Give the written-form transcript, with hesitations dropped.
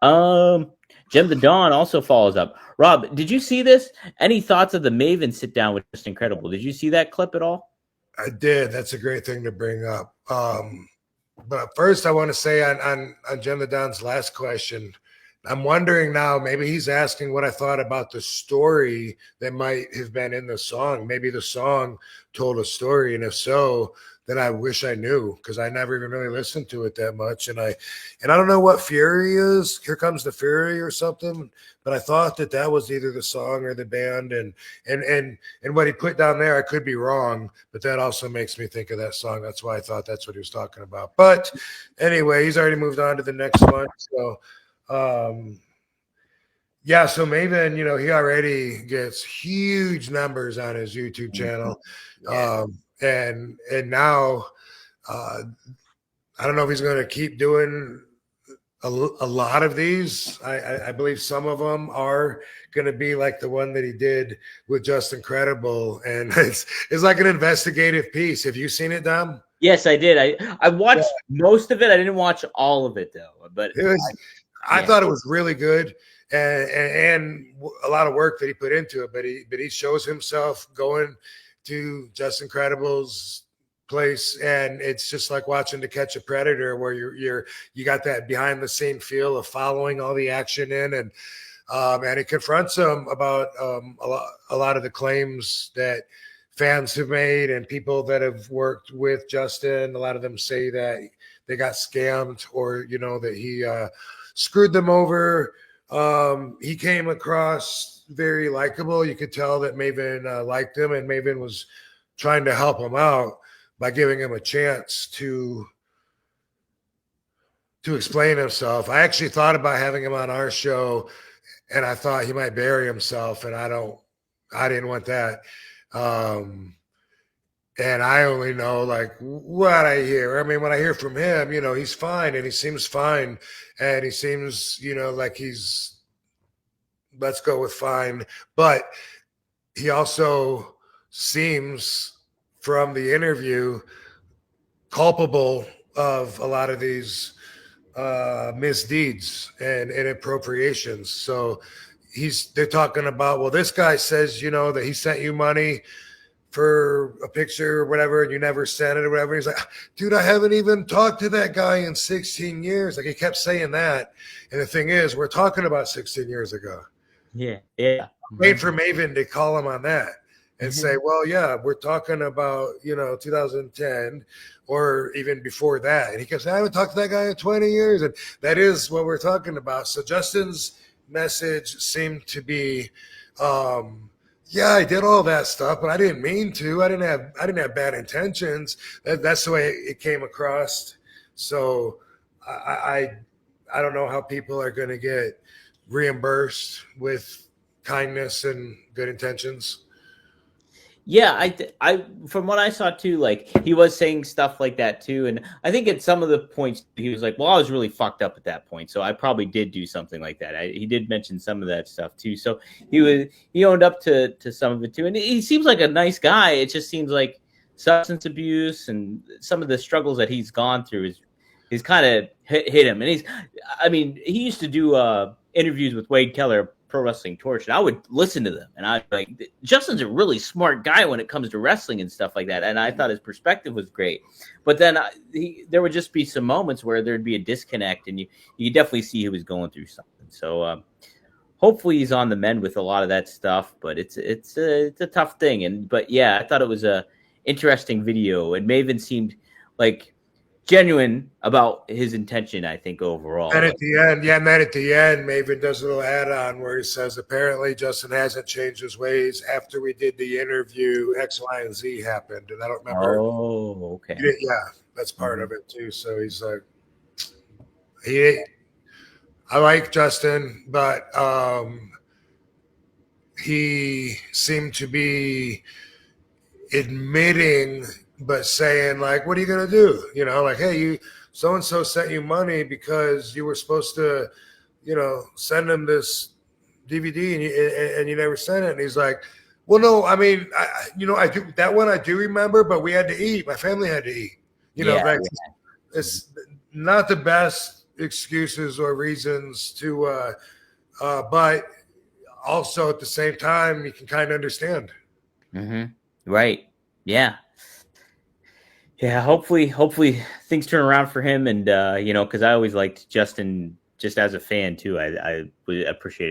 Um, Jim the Dawn also follows up. Rob, did you see this? Any thoughts of the Maven sit down with Just Incredible? Did you see that clip at all? I did. That's a great thing to bring up. But first, I want to say on Jen the Don's last question, I'm wondering now, maybe he's asking what I thought about the story that might have been in the song. Maybe the song told a story, and if so, then I wish I knew because I never even really listened to it that much. And I don't know what Fury is. Here Comes the Fury or something. But I thought that was either the song or the band, and what he put down there, I could be wrong, but that also makes me think of that song. That's why I thought that's what he was talking about. But anyway, he's already moved on to the next one. So yeah, so Maven, he already gets huge numbers on his YouTube channel. And now I don't know if he's going to keep doing a lot of these. I believe some of them are going to be like the one that he did with Just Incredible, and it's like an investigative piece. Have you seen it, Dom? Yes, I did. I watched most of it. I didn't watch all of it though, but I thought it was really good, and a lot of work that he put into it. But he shows himself going to Just Incredible's place, and it's just like watching To Catch a Predator, where you got that behind the scene feel of following all the action in, and it confronts him about a lot of the claims that fans have made and people that have worked with Justin. A lot of them say that they got scammed, or that he screwed them over. He came across very likable. You could tell that Maven liked him, and Maven was trying to help him out by giving him a chance to explain himself. I actually thought about having him on our show, and I thought he might bury himself, and I didn't want that. And I only know like what I hear. I mean, when I hear from him, he's fine, and he seems fine, and he seems, like he's, let's go with fine. But he also seems, from the interview, culpable of a lot of these misdeeds and appropriations. So they're talking about, well, this guy says, that he sent you money for a picture or whatever, and you never sent it or whatever. He's like, dude, I haven't even talked to that guy in 16 years. Like, he kept saying that. And the thing is, we're talking about 16 years ago. Yeah. Wait for Maven to call him on that and say, well, yeah, we're talking about, 2010 or even before that. And he goes, I haven't talked to that guy in 20 years. And that is what we're talking about. So Justin's message seemed to be, yeah, I did all that stuff, but I didn't mean to. I didn't have bad intentions. That's the way it came across. So I don't know how people are going to get reimbursed with kindness and good intentions. Yeah, I from what I saw too, like he was saying stuff like that too, and I think at some of the points he was like, "Well, I was really fucked up at that point, so I probably did do something like that." He did mention some of that stuff too, so he owned up to some of it too, and he seems like a nice guy. It just seems like substance abuse and some of the struggles that he's gone through is kind of hit him, and he used to do interviews with Wade Keller, Pro Wrestling Torch, and I would listen to them, and I like, Justin's a really smart guy when it comes to wrestling and stuff like that, and I thought his perspective was great. But then there would just be some moments where there'd be a disconnect, and you definitely see he was going through something. So hopefully he's on the mend with a lot of that stuff. But it's a tough thing, but yeah, I thought it was a interesting video, and Maven seemed like genuine about his intention, I think, overall. And at the end, Maven does a little add-on where he says, apparently Justin hasn't changed his ways. After we did the interview, X, Y, and Z happened. And I don't remember. Oh, okay. Yeah, that's part of it too. So he's like, I like Justin, but he seemed to be admitting, but saying like, what are you going to do? Like, hey, so-and-so sent you money because you were supposed to, send him this DVD and you never sent it. And he's like, well, no, I mean, I do that one. I do remember, but we had to eat. My family had to eat, it's not the best excuses or reasons to, but also at the same time, you can kind of understand. Right. Yeah. Yeah. Hopefully things turn around for him. And, because I always liked Justin just as a fan too. I appreciated